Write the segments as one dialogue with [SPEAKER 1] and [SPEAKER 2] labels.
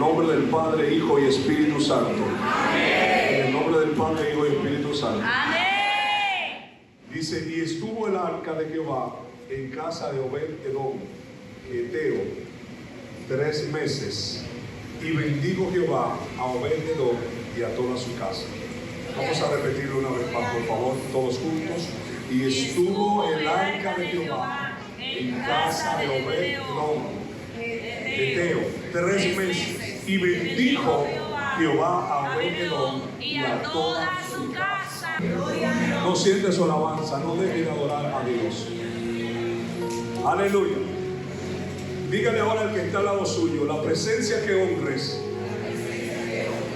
[SPEAKER 1] nombre del Padre, Hijo y Espíritu Santo.
[SPEAKER 2] Amén.
[SPEAKER 1] En el nombre del Padre, Hijo y Espíritu Santo.
[SPEAKER 2] Amén.
[SPEAKER 1] Dice, y estuvo el arca de Jehová en casa de Obed-Edom, Eteo, 3 meses. Y bendijo Jehová a Obed-Edom y a toda su casa. Vamos a repetirlo una vez más, por favor, todos juntos. Y estuvo el arca de Jehová en casa de Obed-Edom, Eteo, 3 meses. Y bendijo Jehová a Obed-Edom y a toda su casa. No siente su alabanza, no deje de adorar a Dios. Aleluya. Dígale ahora al que está al lado suyo, la presencia que honres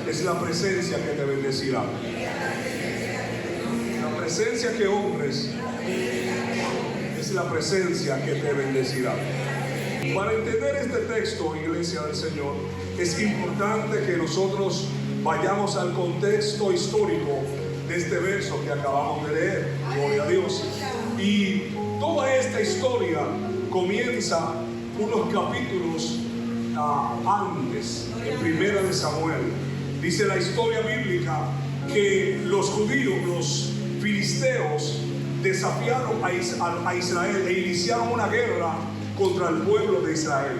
[SPEAKER 1] es la presencia que te bendecirá. La presencia que honres es la presencia que te bendecirá. Para entender este texto, iglesia del Señor, es importante que nosotros vayamos al contexto histórico de este verso que acabamos de leer. Gloria a Dios. Y toda esta historia comienza unos capítulos antes, en Primera de Samuel. Dice la historia bíblica que los judíos, los filisteos, desafiaron a Israel e iniciaron una guerra contra el pueblo de Israel.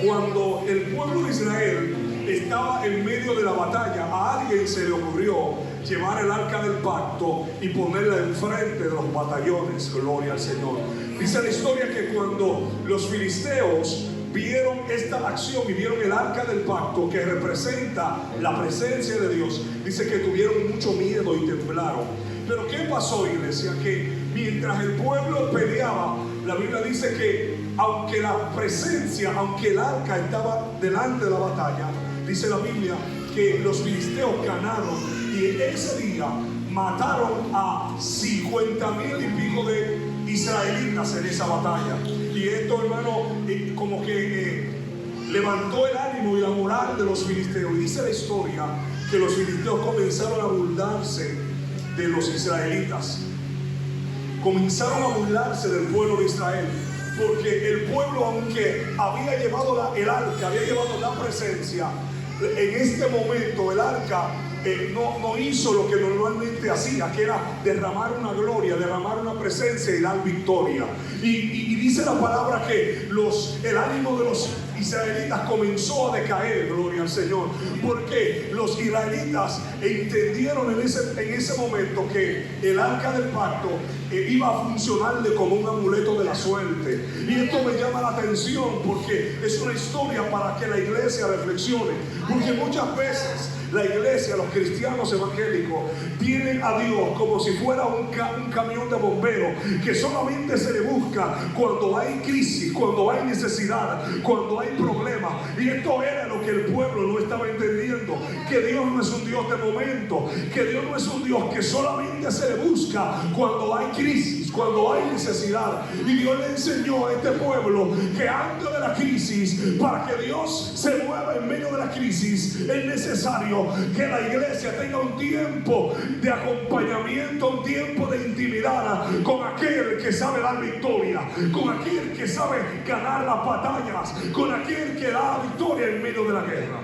[SPEAKER 1] Cuando el pueblo de Israel estaba en medio de la batalla, a alguien se le ocurrió llevar el arca del pacto y ponerla enfrente de los batallones. Gloria al Señor. Dice la historia que cuando los filisteos vieron esta acción y vieron el arca del pacto, que representa la presencia de Dios, dice que tuvieron mucho miedo y temblaron. Pero ¿qué pasó, iglesia? Que mientras el pueblo peleaba, la Biblia dice que aunque la presencia, aunque el arca estaba delante de la batalla, dice la Biblia que los filisteos ganaron y ese día mataron a 50,000 y pico de israelitas en esa batalla. Y esto, hermano, como que levantó el ánimo y la moral de los filisteos. Y dice la historia que los filisteos comenzaron a burlarse de los israelitas. Comenzaron a burlarse del pueblo de Israel. Porque el pueblo, aunque había llevado el arca, había llevado la presencia, en este momento el arca no hizo lo que normalmente hacía, que era derramar una gloria, derramar una presencia y dar victoria. Y dice la palabra que el ánimo de los israelitas comenzó a decaer. Gloria al Señor, porque los israelitas entendieron en ese momento que el arca del pacto iba a funcionarle como un amuleto de la suerte. Y esto me llama la atención porque es una historia para que la iglesia reflexione, porque muchas veces la iglesia, los cristianos evangélicos, tienen a Dios como si fuera un camión de bomberos que solamente se le busca cuando hay crisis, cuando hay necesidad, cuando hay problemas. Y esto era lo que el pueblo no estaba entendiendo, que Dios no es un Dios de momento, que Dios no es un Dios que solamente se le busca cuando hay crisis, cuando hay necesidad. Y Dios le enseñó a este pueblo que antes de la crisis, para que Dios se mueva en medio de la crisis, es necesario que la iglesia tenga un tiempo de acompañamiento, un tiempo de intimidad con aquel que sabe dar victoria, con aquel que sabe ganar las batallas, con aquel que da victoria en medio de la guerra.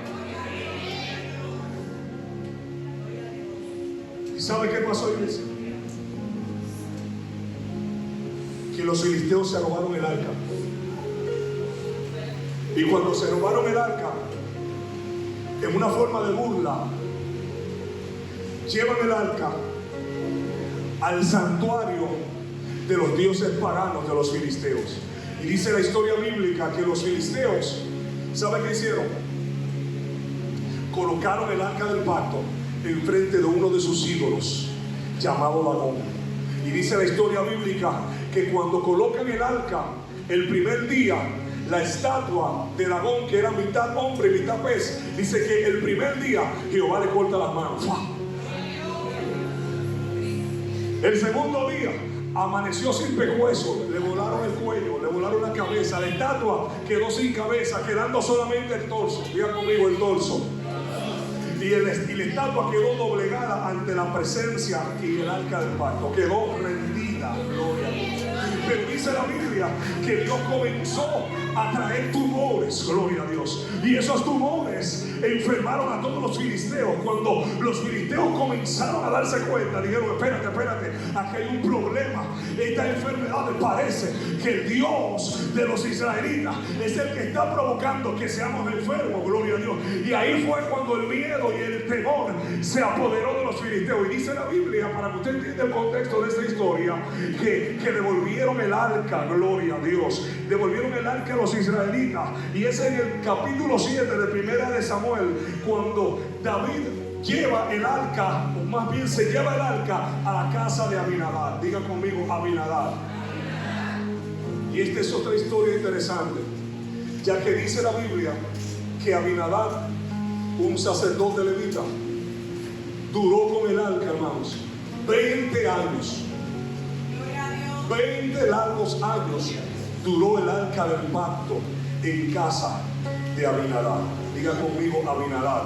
[SPEAKER 1] ¿Y sabe qué pasó, iglesia? Que los filisteos se robaron el arca. Y cuando se robaron el arca, en una forma de burla, llevan el arca al santuario de los dioses paganos de los filisteos. Y dice la historia bíblica que los filisteos, ¿sabe qué hicieron? Colocaron el arca del pacto enfrente de uno de sus ídolos, llamado Dagón. Y dice la historia bíblica que cuando colocan el arca, el primer día, la estatua de Dagón, que era mitad hombre y mitad pez, dice que el primer día Jehová le corta las manos. El segundo día amaneció sin pescuezo, le volaron el cuello, le volaron la cabeza. La estatua quedó sin cabeza, quedando solamente el torso. Diga conmigo, el torso. Y la estatua quedó doblegada ante la presencia y el arca del pacto. Quedó rendida, gloria a Dios. Pero dice la Biblia que Dios comenzó a traer tumores, gloria a Dios. Y esos tumores enfermaron a todos los filisteos. Cuando los filisteos comenzaron a darse cuenta, dijeron: espérate, aquí hay un problema. Esta enfermedad parece que el Dios de los israelitas es el que está provocando que seamos enfermos. Gloria a Dios. Y ahí fue cuando el miedo y el temor se apoderó de los filisteos. Y dice la Biblia, para que usted entienda el contexto de esta historia, que devolvieron el arca. Gloria a Dios. Devolvieron el arca a los israelitas. Y es en el capítulo 7 de Primera de Samuel cuando David lleva el arca, o más bien se lleva el arca a la casa de Abinadab. Diga conmigo: Abinadab. Y esta es otra historia interesante, ya que dice la Biblia que Abinadab, un sacerdote levita, duró con el arca, hermanos, 20 años. 20 largos años duró el arca del pacto en casa de Abinadab. Diga conmigo: Abinadab.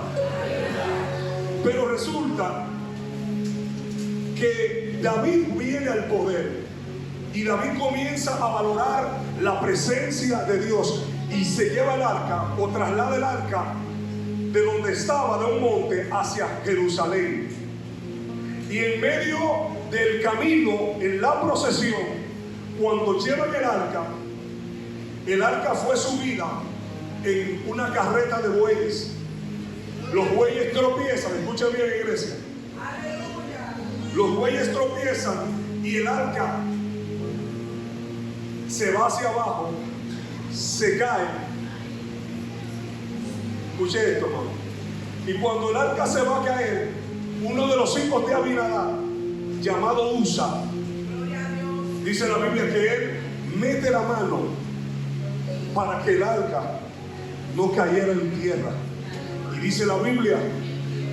[SPEAKER 1] Pero resulta que David viene al poder y David comienza a valorar la presencia de Dios y se lleva el arca, o traslada el arca de donde estaba, de un monte, hacia Jerusalén. Y en medio del camino, en la procesión, cuando llevan el arca fue subida en una carreta de bueyes. Los bueyes tropiezan, escuchen bien, iglesia. Los bueyes tropiezan y el arca se va hacia abajo, se cae. Escuche esto, hermano. Y cuando el arca se va a caer, uno de los hijos de Abinadab, llamado Usa, dice la Biblia que él mete la mano para que el arca no cayera en tierra. Y dice la Biblia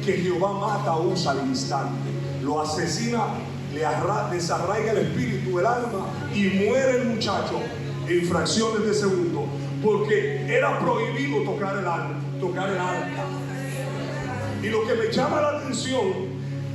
[SPEAKER 1] que Jehová mata a Usa al instante, lo asesina, le desarraiga el espíritu, el alma, y muere el muchacho en fracciones de segundo, porque era prohibido tocar el arca. Y lo que me llama la atención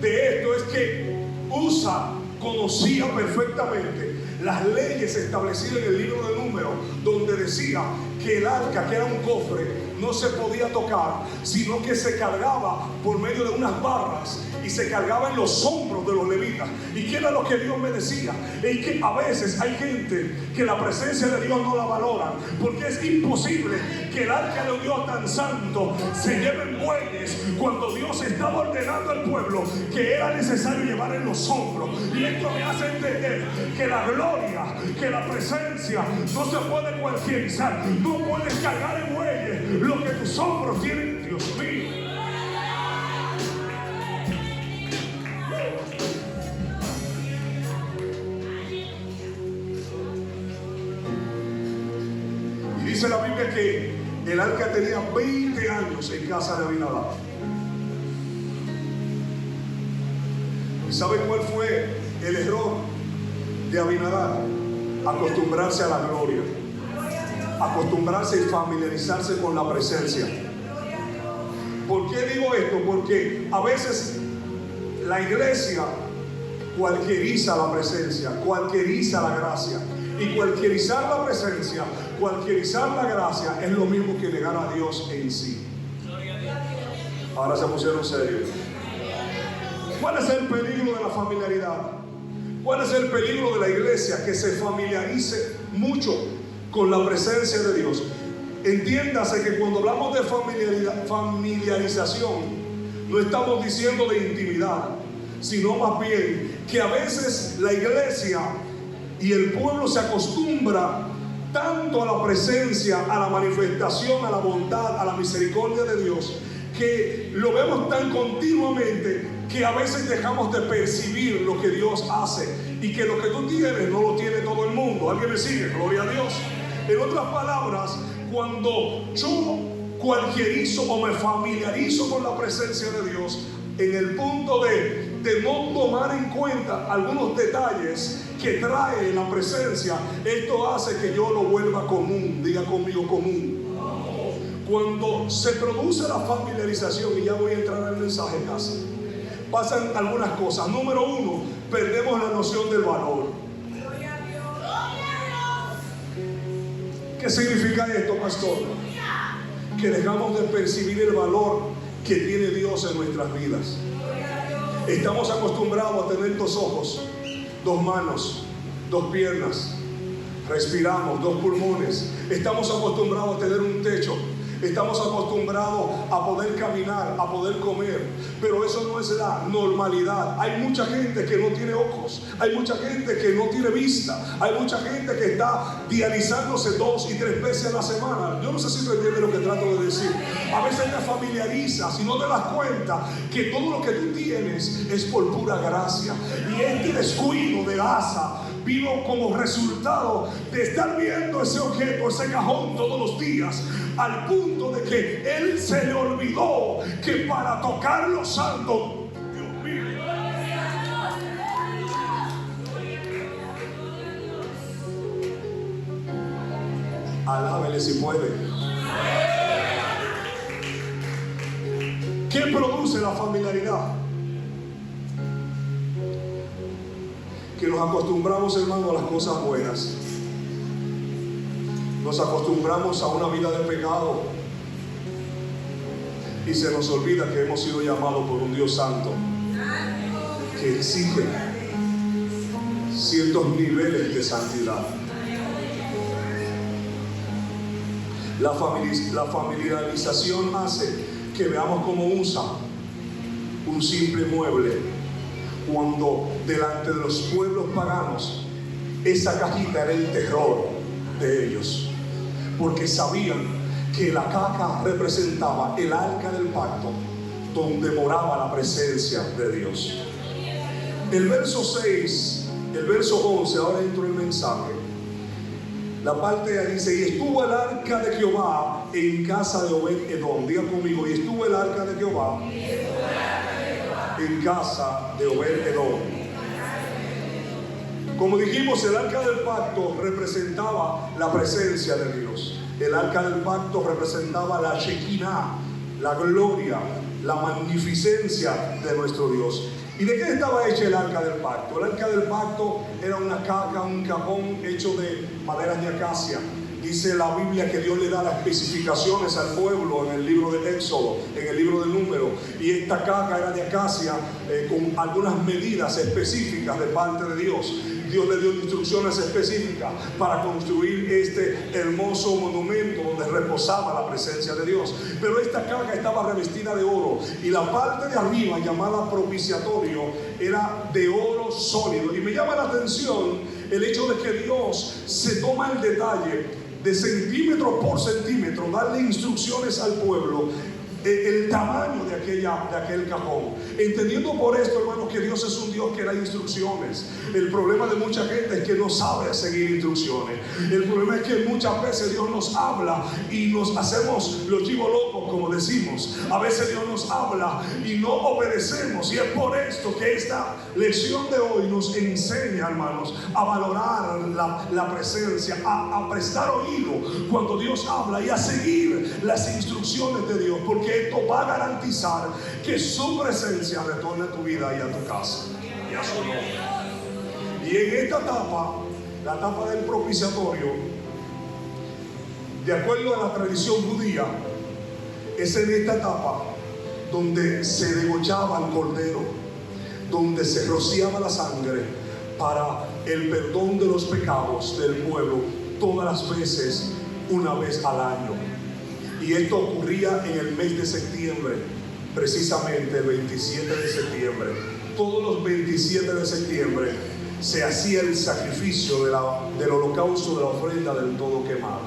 [SPEAKER 1] de esto es que Usa conocía perfectamente las leyes establecidas en el libro de Números, donde decía que el arca, que era un cofre, no se podía tocar, sino que se cargaba por medio de unas barras y se cargaba en los hombros de los levitas. ¿Y qué era lo que Dios me decía? Es que a veces hay gente que la presencia de Dios no la valora, porque es imposible que el arca de un Dios tan santo se lleve en bueyes cuando Dios estaba ordenando al pueblo que era necesario llevar en los hombros. Y esto me hace entender que la gloria, que la presencia no se puede cualquierizar. No puedes cargar en bueyes lo que tus hombros tienen. Dios mío. Y dice la Biblia que el arca tenía 20 años en casa de Abinadab. ¿Y sabe cuál fue el error de Abinadab? Acostumbrarse a la gloria, acostumbrarse y familiarizarse con la presencia. ¿Por qué digo esto? Porque a veces la iglesia cualquieriza la presencia, cualquieriza la gracia. Y cualquierizar la presencia, cualquierizar la gracia es lo mismo que negar a Dios en sí. Ahora se pusieron serios. ¿Cuál es el peligro de la familiaridad? ¿Cuál es el peligro de la iglesia? Que se familiarice mucho con la presencia de Dios. Entiéndase que cuando hablamos de familiarización, no estamos diciendo de intimidad, sino más bien que a veces la iglesia y el pueblo se acostumbra tanto a la presencia, a la manifestación, a la bondad, a la misericordia de Dios, que lo vemos tan continuamente que a veces dejamos de percibir lo que Dios hace, y que lo que tú tienes no lo tiene todo el mundo. ¿Alguien me sigue? Gloria a Dios. En otras palabras, cuando yo cualquierizo o me familiarizo con la presencia de Dios, en el punto de no tomar en cuenta algunos detalles que trae la presencia, esto hace que yo lo vuelva común. Diga conmigo: común. Cuando se produce la familiarización, y ya voy a entrar en el mensaje casi, pasan algunas cosas. Número uno, perdemos la noción del valor. ¿Qué significa esto, pastor? que dejamos de percibir el valor que tiene Dios en nuestras vidas. Estamos acostumbrados a tener 2 ojos, 2 manos, 2 piernas, respiramos, 2 pulmones. Estamos acostumbrados a tener un techo. Estamos acostumbrados a poder caminar, a poder comer, pero eso no es la normalidad. Hay mucha gente que no tiene ojos, hay mucha gente que no tiene vista, hay mucha gente que está dializándose 2 y 3 veces a la semana. Yo no sé si tú entiendes lo que trato de decir. A veces te familiarizas y no te das cuenta que todo lo que tú tienes es por pura gracia. Y este descuido de Asa vino como resultado de estar viendo ese objeto, ese cajón todos los días, al punto de que él se le olvidó que para tocar los santos, Dios mío, alábele si puede. ¿Qué produce la familiaridad? Que nos acostumbramos, hermano, a las cosas buenas. Nos acostumbramos a una vida de pecado y se nos olvida que hemos sido llamados por un Dios santo que exige ciertos niveles de santidad. La familiarización hace que veamos cómo usa un simple mueble, cuando delante de los pueblos paganos esa cajita era el terror de ellos, porque sabían que la caja representaba el arca del pacto, donde moraba la presencia de Dios. El verso 6, el verso 11, ahora entro en el mensaje. La parte ahí dice: y estuvo el arca de Jehová en casa de Obed-Edom. Diga conmigo: y estuvo el arca de Jehová en casa de Obed-Edom. Como dijimos, el arca del pacto representaba la presencia de Dios. El arca del pacto representaba la Shekinah, la gloria, la magnificencia de nuestro Dios. ¿Y de qué estaba hecha el arca del pacto? El arca del pacto era una caja, un cajón hecho de maderas de acacia. Dice la Biblia que Dios le da las especificaciones al pueblo en el libro de Éxodo, en el libro de Números. Y esta caja era de acacia con algunas medidas específicas de parte de Dios. Dios le dio instrucciones específicas para construir este hermoso monumento donde reposaba la presencia de Dios. Pero esta caja estaba revestida de oro y la parte de arriba, llamada propiciatorio, era de oro sólido. Y me llama la atención el hecho de que Dios se toma el detalle de centímetro por centímetro darle instrucciones al pueblo, el tamaño de aquel cajón, entendiendo por esto, hermano, que Dios es un Dios que da instrucciones. El problema de mucha gente es que no sabe seguir instrucciones. El problema es que muchas veces Dios nos habla y nos hacemos los chivos locos, como decimos. A veces Dios nos habla y no obedecemos, y es por esto que esta lección de hoy nos enseña, hermanos, a valorar la presencia, a prestar oído cuando Dios habla y a seguir las instrucciones de Dios, porque esto va a garantizar que su presencia retorne a tu vida y a tu casa y a su nombre. Y en esta etapa, la etapa del propiciatorio, de acuerdo a la tradición judía, es en esta etapa donde se degollaba el cordero, donde se rociaba la sangre para el perdón de los pecados del pueblo, todas las veces, una vez al año. Y esto ocurría en el mes de septiembre, precisamente el 27 de septiembre. Todos los 27 de septiembre se hacía el sacrificio del holocausto, de la ofrenda del todo quemado.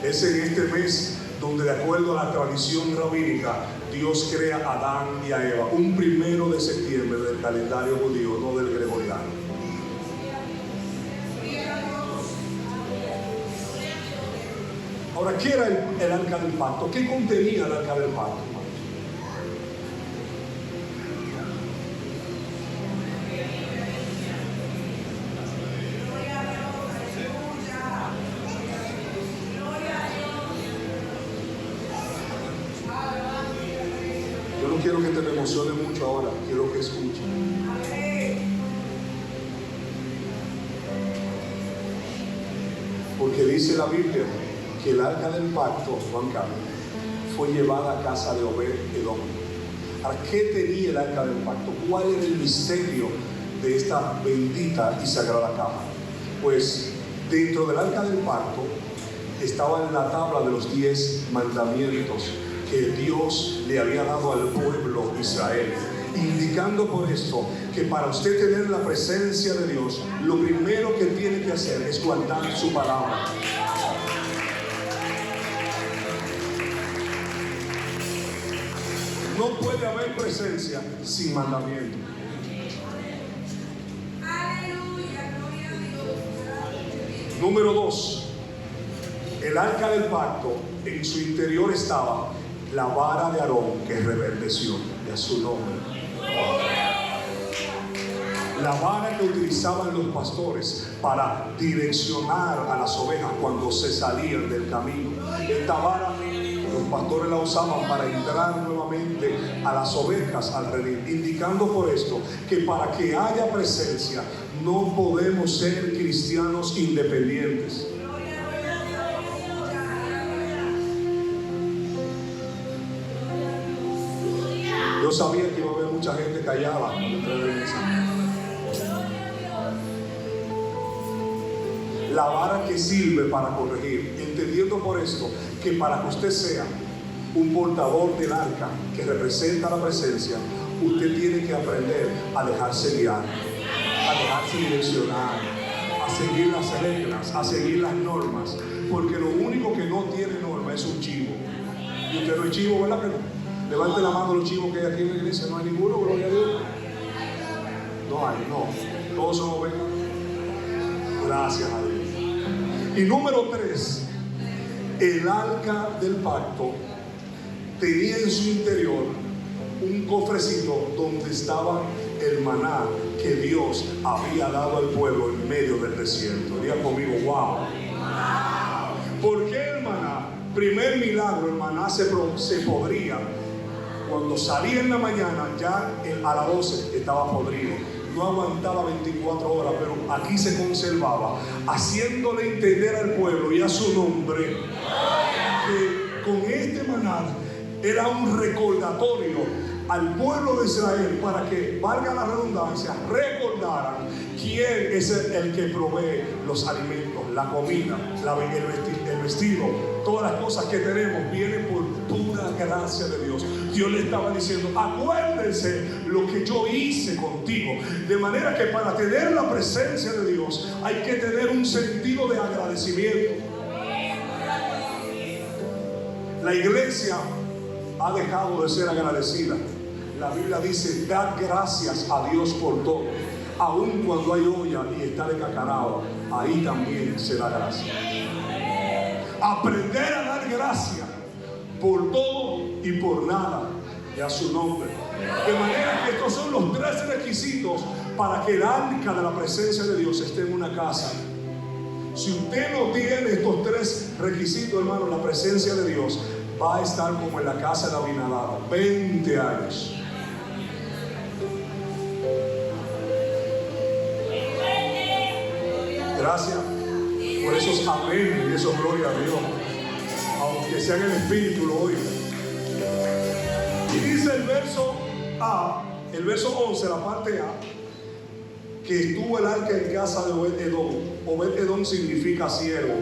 [SPEAKER 1] Es en este mes donde, de acuerdo a la tradición rabínica, Dios crea a Adán y a Eva, un 1 de septiembre del calendario judío, no del gregoriano. Ahora, ¿qué era el arca del pacto? ¿Qué contenía el arca del pacto? Yo no quiero que te emocione mucho ahora, quiero que escuches. Porque dice la Biblia que el arca del pacto, Juan Carlos, fue llevada a casa de Obed-Edom. ¿Para qué tenía el arca del pacto? ¿Cuál era el misterio de esta bendita y sagrada caja? Pues dentro del arca del pacto estaba la tabla de los 10 mandamientos que Dios le había dado al pueblo de Israel, indicando por esto que para usted tener la presencia de Dios, lo primero que tiene que hacer es guardar su palabra. No puede haber presencia sin mandamiento. Número 2, el arca del pacto, en su interior estaba la vara de Aarón que reverdeció, de su nombre. La vara que utilizaban los pastores para direccionar a las ovejas cuando se salían del camino. Esta vara los pastores la usaban para entrar nuevamente a las ovejas al redil, indicando por esto que para que haya presencia no podemos ser cristianos independientes. Yo sabía que iba a haber mucha gente callada cuando entré en la iglesia. La vara que sirve para corregir, entendiendo por esto que para que usted sea un portador del arca que representa la presencia, usted tiene que aprender a dejarse guiar, a dejarse direccionar, a seguir las reglas, a seguir las normas, porque lo único que no tiene norma es un chivo. Y usted no es chivo, ¿verdad que no? Levante la mano los chivos que hay aquí en la iglesia. No hay ninguno, gloria a Dios. No hay, no. Todos son ovejas. Gracias a Dios. Y número 3, el arca del pacto tenía en su interior un cofrecito donde estaba el maná que Dios había dado al pueblo en medio del desierto. Diga conmigo, wow. ¿Por qué el maná? Primer milagro, el maná se podría. Cuando salía en la mañana, ya a las 12 estaba podrido. No aguantaba 24 horas, pero aquí se conservaba, haciéndole entender al pueblo y a su nombre que con este maná era un recordatorio al pueblo de Israel para que, valga la redundancia, recordaran quién es el que provee los alimentos, la comida, el vestido, todas las cosas que tenemos vienen por pura gracia de Dios. Dios le estaba diciendo, acuérdense lo que yo hice contigo. De manera que para tener la presencia de Dios hay que tener un sentido de agradecimiento. La iglesia ha dejado de ser agradecida. La Biblia dice, dad gracias a Dios por todo. Aun cuando hay olla y está de cacarao, ahí también se da gracia. Aprender a dar gracias por todo y por nada, y a su nombre. De manera que estos son los 3 requisitos para que el arca de la presencia de Dios esté en una casa. Si usted no tiene estos 3 requisitos, hermano, la presencia de Dios va a estar como en la casa de Abinadab, 20 años. Gracias por esos amén y esos gloria a Dios, aunque sea en el espíritu lo oiga. Y dice el verso A, el verso 11, la parte A, que estuvo el arca en casa de Obed-Edom. Obed-Edom significa siervo.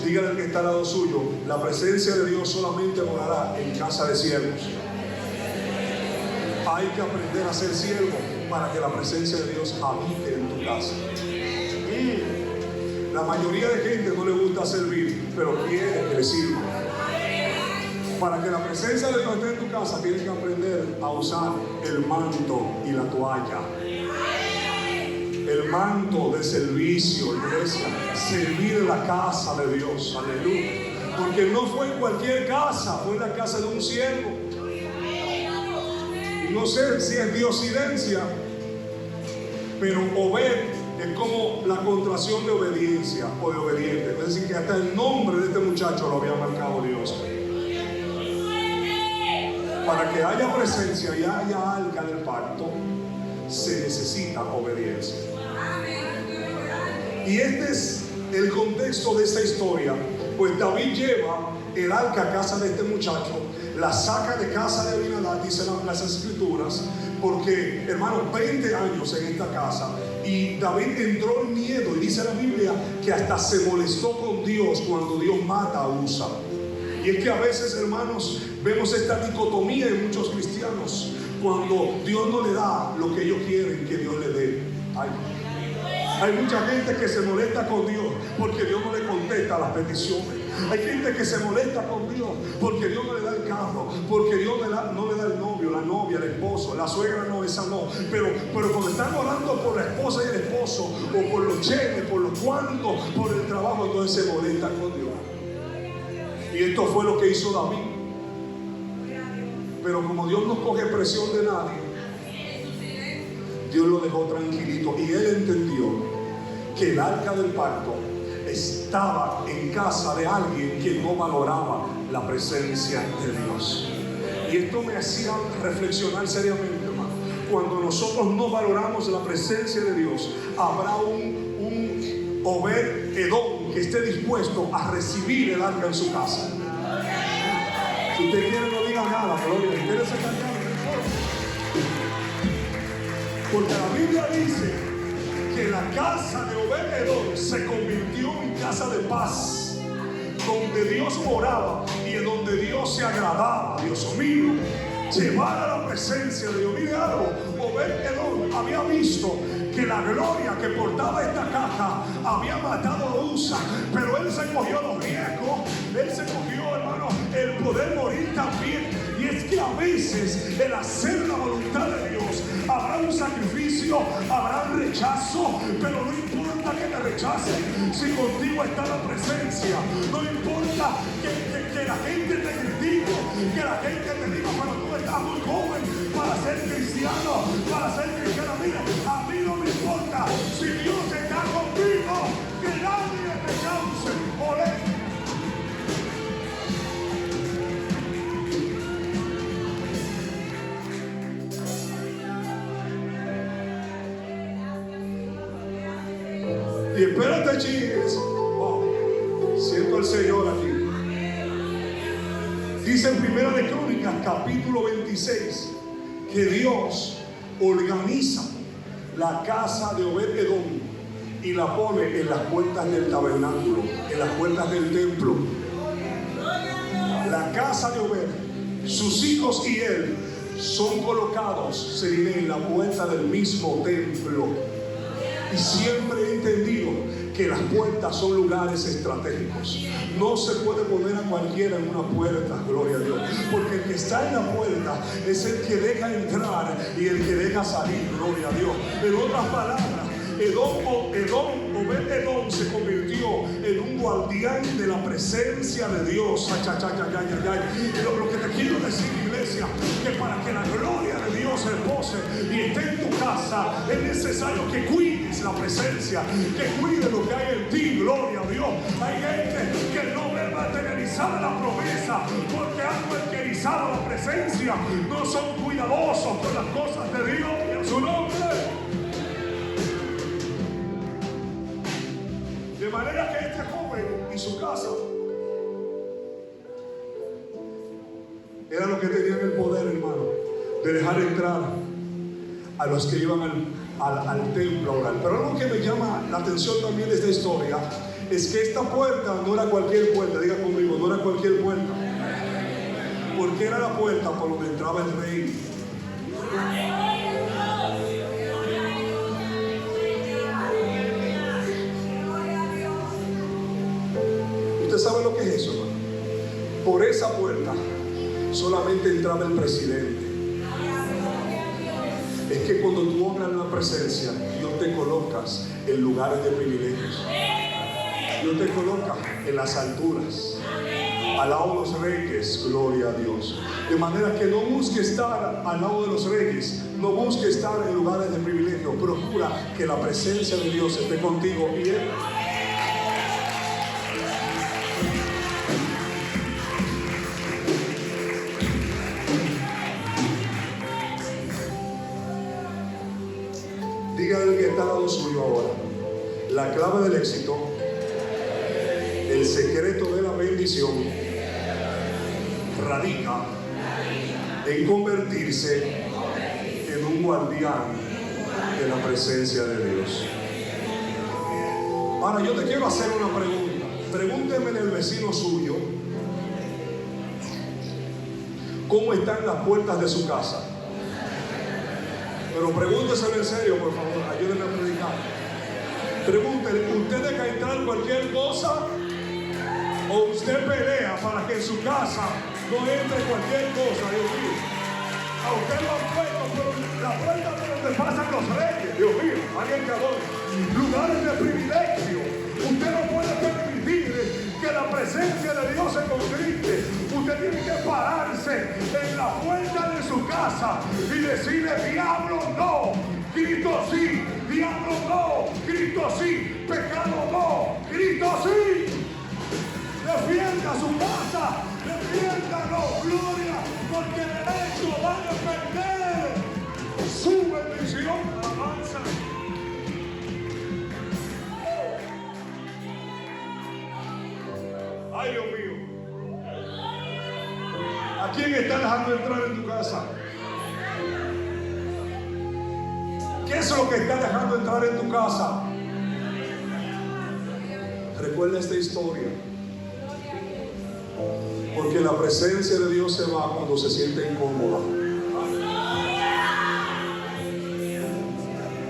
[SPEAKER 1] Dígale al que está al lado suyo, la presencia de Dios solamente morará en casa de siervos. Hay que aprender a ser siervo para que la presencia de Dios habite en tu casa. La mayoría de gente no le gusta servir, pero quiere que le sirva. Para que la presencia de Dios esté en tu casa, tienes que aprender a usar el manto y la toalla. El manto de servicio, iglesia, servir en la casa de Dios, aleluya. Porque no fue en cualquier casa, fue en la casa de un siervo. Y no sé si es diosidencia, pero Obed es como la contracción de obediencia o de obediente. Es decir, que hasta el nombre de este muchacho lo había marcado Dios. Para que haya presencia y haya arca del pacto, se necesita obediencia. Y este es el contexto de esta historia. Pues David lleva el arca a casa de este muchacho, la saca de casa de Abinadab, dicen las escrituras, porque, hermano, 20 años en esta casa, y David entró en miedo, y dice la Biblia que hasta se molestó con Dios cuando Dios mata a Usa. Y es que a veces, hermanos, vemos esta dicotomía en muchos cristianos, cuando Dios no le da lo que ellos quieren que Dios le dé. Hay mucha gente que se molesta con Dios porque Dios no le contesta las peticiones. Hay gente que se molesta con Dios porque Dios no le da el carro, porque Dios no le da el novio, la novia, el esposo, la suegra no, esa no. Pero cuando están orando por la esposa y el esposo, o por los cheques, por los cuantos, por el trabajo, entonces se molestan con Dios. Y esto fue lo que hizo David. Pero como Dios no coge presión de nadie, Dios lo dejó tranquilito, y él entendió que el arca del pacto estaba en casa de alguien que no valoraba la presencia de Dios. Y esto me hacía reflexionar seriamente, hermano. Cuando nosotros no valoramos la presencia de Dios, habrá un Obed-Edom que esté dispuesto a recibir el arca en su casa. Si usted quiere, no diga nada, gloria. Quédese callado. Porque la Biblia dice que la casa de Obed-Edom se convirtió en casa de paz, donde Dios moraba y en donde Dios se agradaba. Dios mío, llevar a la presencia de Dios. Mire algo, Obed-Edom había visto que la gloria que portaba esta caja había matado a Usa, pero él se cogió los riesgos, él se cogió, hermano, el poder morir también. Y es que a veces el hacer la voluntad de Dios, habrá un sacrificio, habrá un rechazo, pero no importa que te rechacen si contigo está la presencia. No importa que la gente te critique, que la gente te diga, pero tú estás muy joven para ser cristiano, para ser cristiano. Mira, a mí no me importa si Dios está contigo, que nadie te cause molestia. Y espérate, chicos. Oh, siento al Señor aquí. Dice en Primera de Crónicas, capítulo 26, que Dios organiza la casa de Obed-Edom y la pone en las puertas del tabernáculo, en las puertas del templo. La casa de Obed, sus hijos y él son colocados, se dice, en la puerta del mismo templo. Y siempre he entendido que las puertas son lugares estratégicos. No se puede poner a cualquiera en una puerta, gloria a Dios, porque el que está en la puerta es el que deja entrar y el que deja salir, gloria a Dios. En otras palabras, Obed-Edom se convirtió en un guardián de la presencia de Dios. Lo que te quiero decir, iglesia, que para que la gloria de Dios repose y esté en tu casa, es necesario que cuides la presencia, que cuides lo que hay en ti, gloria a Dios. Hay gente que no ve materializada la promesa porque han materializado la presencia, no son cuidadosos con las cosas de Dios y en su nombre. De manera que este joven y su casa era lo que tenían el poder, hermano, de dejar entrar a los que iban al templo a orar. Pero algo que me llama la atención también de esta historia es que esta puerta no era cualquier puerta. Diga conmigo, no era cualquier puerta, porque era la puerta por donde entraba el rey. ¿Usted sabe lo que es eso, hermano? Por esa puerta solamente entraba el presidente. Es que cuando tú obras en la presencia, Dios te colocas en lugares de privilegios. Dios te coloca en las alturas, al lado de los reyes, gloria a Dios. De manera que no busque estar al lado de los reyes, no busque estar en lugares de privilegio. Procura que la presencia de Dios esté contigo y Él. Diga al que está al lado suyo ahora: la clave del éxito, el secreto de la bendición radica en convertirse en un guardián de la presencia de Dios. Ahora yo te quiero hacer una pregunta. Pregúnteme al vecino suyo cómo están las puertas de su casa. Pero pregúnteselo en serio, por favor, ayúdenme a predicar. Pregúntele, ¿usted deja entrar cualquier cosa? ¿O usted pelea para que en su casa no entre cualquier cosa? Dios mío. A usted lo han puesto por la puerta por donde pasan los reyes. Dios mío, alguien que adore. Lugares de privilegio. Usted no puede permitir que la presencia de Dios se contriste. Usted tiene que pararse en la puerta de su casa y decirle: diablo no, Cristo sí, diablo no, Cristo sí, pecado no, Cristo sí. Defienda su casa, defiéndalo, gloria, porque de esto van a perder su bendición. Avanza. Ay, Dios mío. ¿A quién está dejando entrar en tu casa? ¿Qué es lo que está dejando entrar en tu casa? Recuerda esta historia. Porque la presencia de Dios se va cuando se siente incómoda.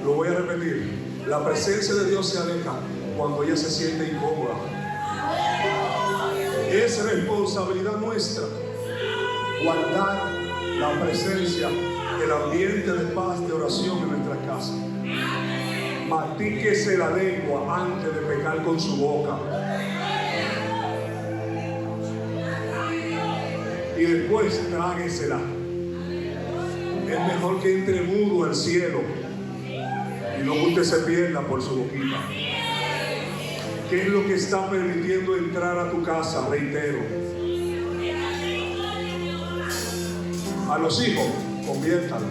[SPEAKER 1] Lo voy a repetir. La presencia de Dios se aleja cuando ella se siente incómoda. Es responsabilidad nuestra guardar la presencia, el ambiente de paz, de oración en nuestra casa. Mastíquese la lengua antes de pecar con su boca. Y después tráguesela. Es mejor que entre mudo al cielo y no que usted se pierda por su boquita. ¿Qué es lo que está permitiendo entrar a tu casa? Reitero. A los hijos, conviértanlo.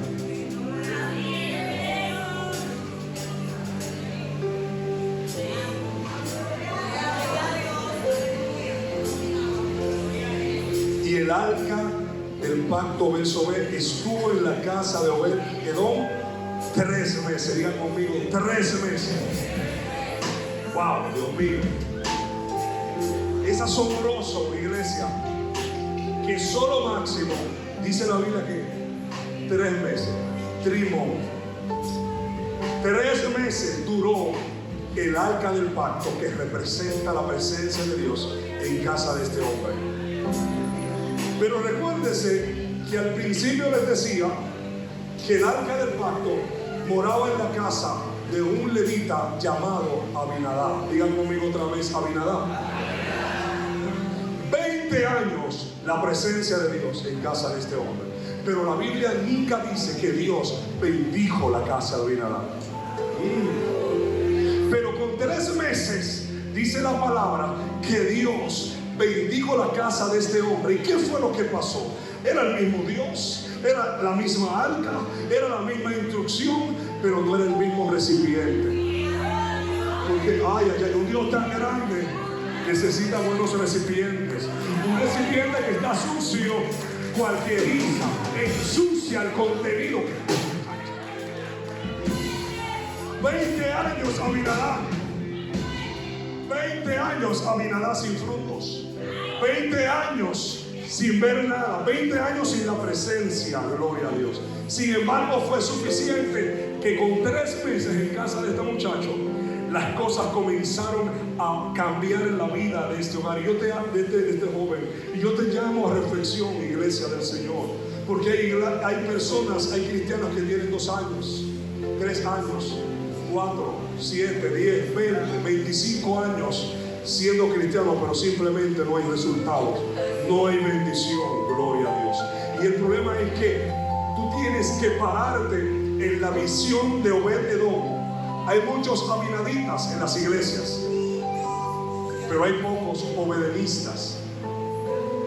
[SPEAKER 1] Y el arca del pacto, verso B, estuvo en la casa de Obed-Edom 3 meses. Digan conmigo, 3 meses. Wow, Dios mío. Es asombroso, iglesia, que solo máximo, dice la Biblia que 3 meses, trimón. 3 meses duró el arca del pacto, que representa la presencia de Dios en casa de este hombre. Pero recuérdese que al principio les decía que el arca del pacto moraba en la casa de un levita llamado Abinadab. Digan conmigo otra vez, Abinadab. 20 años la presencia de Dios en casa de este hombre. Pero la Biblia nunca dice que Dios bendijo la casa de Abinadab. Pero con 3 meses dice la palabra que Dios bendijo la casa de este hombre. ¿Y qué fue lo que pasó? Era el mismo Dios, era la misma arca, era la misma instrucción, pero no era el mismo recipiente. Porque un Dios tan grande necesita buenos recipientes. Un recipiente que está sucio, cualquieriza, ensucia el contenido. 20 años Abinadab. 20 años Abinadab sin frutos. 20 años sin ver nada. 20 años sin la presencia, gloria a Dios. Sin embargo, fue suficiente que con 3 meses en casa de este muchacho, las cosas comenzaron a cambiar en la vida de este hogar. Y yo de este joven, y yo te llamo a reflexión, iglesia del Señor. Porque hay personas, hay cristianos que tienen 2 años, 3 años, 4, 7, 10, 20, 25 años siendo cristianos, pero simplemente no hay resultados, no hay bendición, gloria a Dios. Y el problema es que tú tienes que pararte en la visión de Obed-Edom. Hay muchos abinaditas en las iglesias, pero hay pocos obedenistas.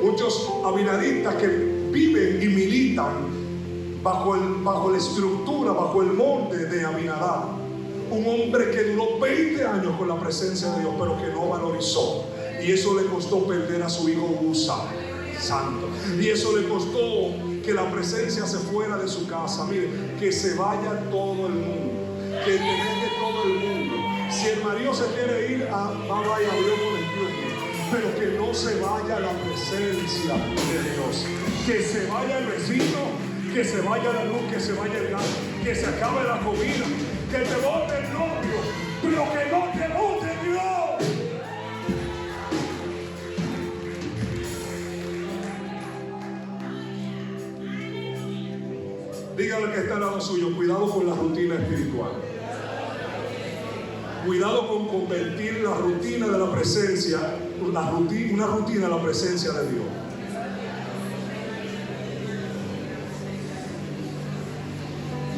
[SPEAKER 1] Muchos abinaditas que viven y militan bajo la estructura, bajo el molde de Abinadab. Un hombre que duró 20 años con la presencia de Dios, pero que no valorizó. Y eso le costó perder a su hijo Usa. santo. Y eso le costó que la presencia se fuera de su casa. Mire, que se vaya todo el mundo, que deje todo el mundo. Si el marido se quiere ir, vaya Dios por el tiempo, pero que no se vaya la presencia de Dios. Que se vaya el vecino, que se vaya la luz, que se vaya el gas, que se acabe la comida, que te bote el novio, pero que no te bote Dios. Dígale que está al lado suyo, cuidado con la rutina espiritual. Cuidado con convertir la rutina de la presencia, una rutina de la presencia de Dios.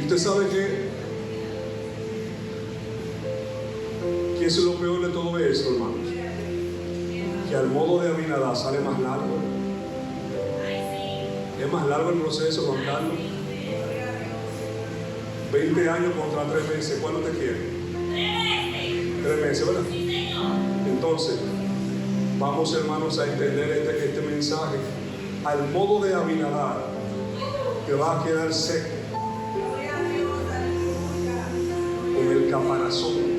[SPEAKER 1] Y usted sabe que es lo peor de todo esto, hermanos. Que al modo de Abinadab sale más largo. Es más largo el proceso, Juan Carlos. 20 años contra 3 meses. ¿Cuál usted quiere? 3 meses, ¿verdad? Entonces, vamos, hermanos, a entender este mensaje. Al modo de Abinadab, te va a quedar seco, con el caparazón.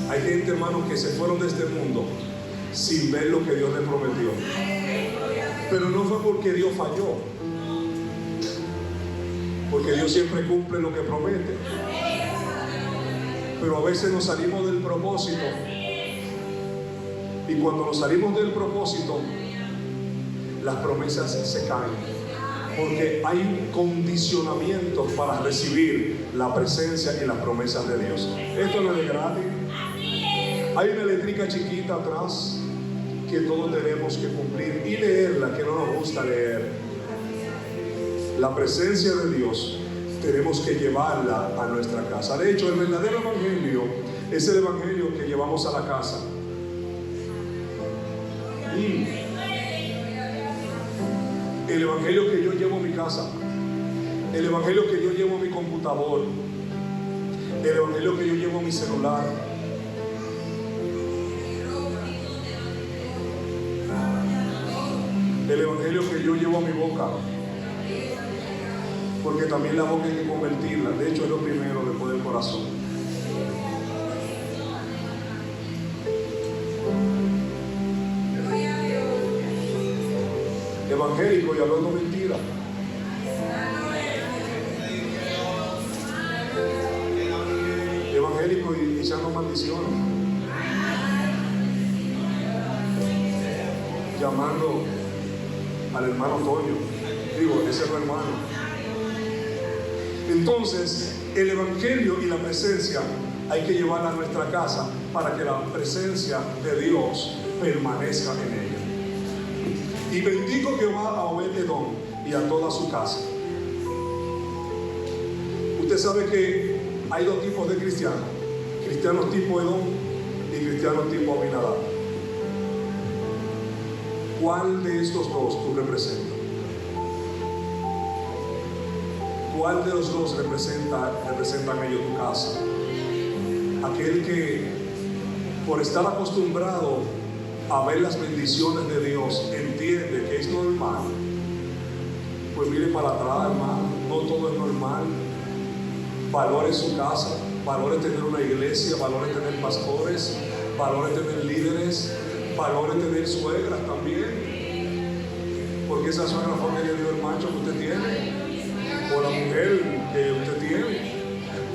[SPEAKER 1] Hay gente, hermanos, que se fueron de este mundo sin ver lo que Dios les prometió. Pero no fue porque Dios falló, porque Dios siempre cumple lo que promete. Pero a veces nos salimos del propósito, y cuando nos salimos del propósito, las promesas se caen, porque hay condicionamientos para recibir la presencia y las promesas de Dios. Esto no es gratis. Hay una letrica chiquita atrás que todos tenemos que cumplir y leerla, que no nos gusta leer. La presencia de Dios tenemos que llevarla a nuestra casa. De hecho, el verdadero evangelio es el evangelio que llevamos a la casa. El evangelio que yo llevo a mi casa, el evangelio que yo llevo a mi computador, el evangelio que yo llevo a mi celular, el evangelio que yo llevo a mi boca. Porque también la boca hay que convertirla. De hecho, es lo primero después del corazón. Evangélico y hablando mentira. Evangélico y echando maldiciones. Llamando al hermano Toño. Digo, ese es el hermano. Entonces, el evangelio y la presencia hay que llevarla a nuestra casa para que la presencia de Dios permanezca en ella. Y bendigo Jehová a Obed-Edom y a toda su casa. Usted sabe que hay 2 tipos de cristianos: cristianos tipo Edom y cristianos tipo Abinadab. ¿Cuál de estos 2 tú representas? ¿Cuál de los 2 representan ellos tu casa? Aquel que, por estar acostumbrado a ver las bendiciones de Dios, entiende que es normal. Pues mire para atrás, hermano, no todo es normal. Valore su casa, valore tener una iglesia, valore tener pastores, valore tener líderes, valore tener suegras también. Porque esa suegra fue que le dio el macho que usted tiene, o la mujer que usted tiene.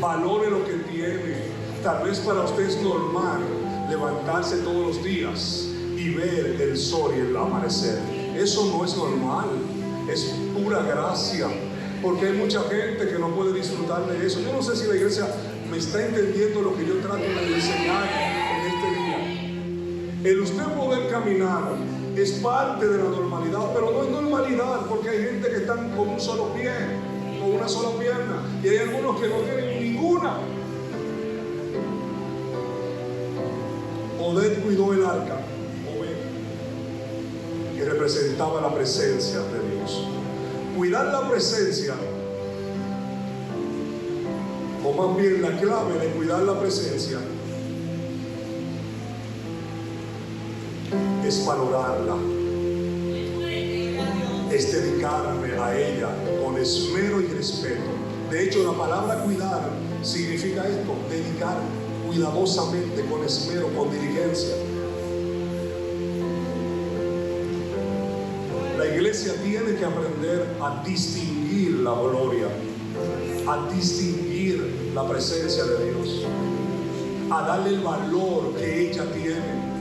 [SPEAKER 1] Valore lo que tiene. Tal vez para usted es normal levantarse todos los días y ver el sol y el amanecer. Eso no es normal, es pura gracia, porque hay mucha gente que no puede disfrutar de eso. Yo no sé si la iglesia me está entendiendo lo que yo trato de enseñar en este día. El usted poder caminar es parte de la normalidad, pero no es normalidad, porque hay gente que están con un solo pie, con una sola pierna, y hay algunos que no tienen ninguna. Obed cuidó el arca, que representaba la presencia de Dios. Cuidar la presencia, o más bien la clave de cuidar la presencia, es valorarla. es dedicarme a ella con esmero y respeto. De hecho, la palabra cuidar significa esto: dedicar cuidadosamente, con esmero, con diligencia. La iglesia tiene que aprender a distinguir la gloria, a distinguir la presencia de Dios, a darle el valor que ella tiene.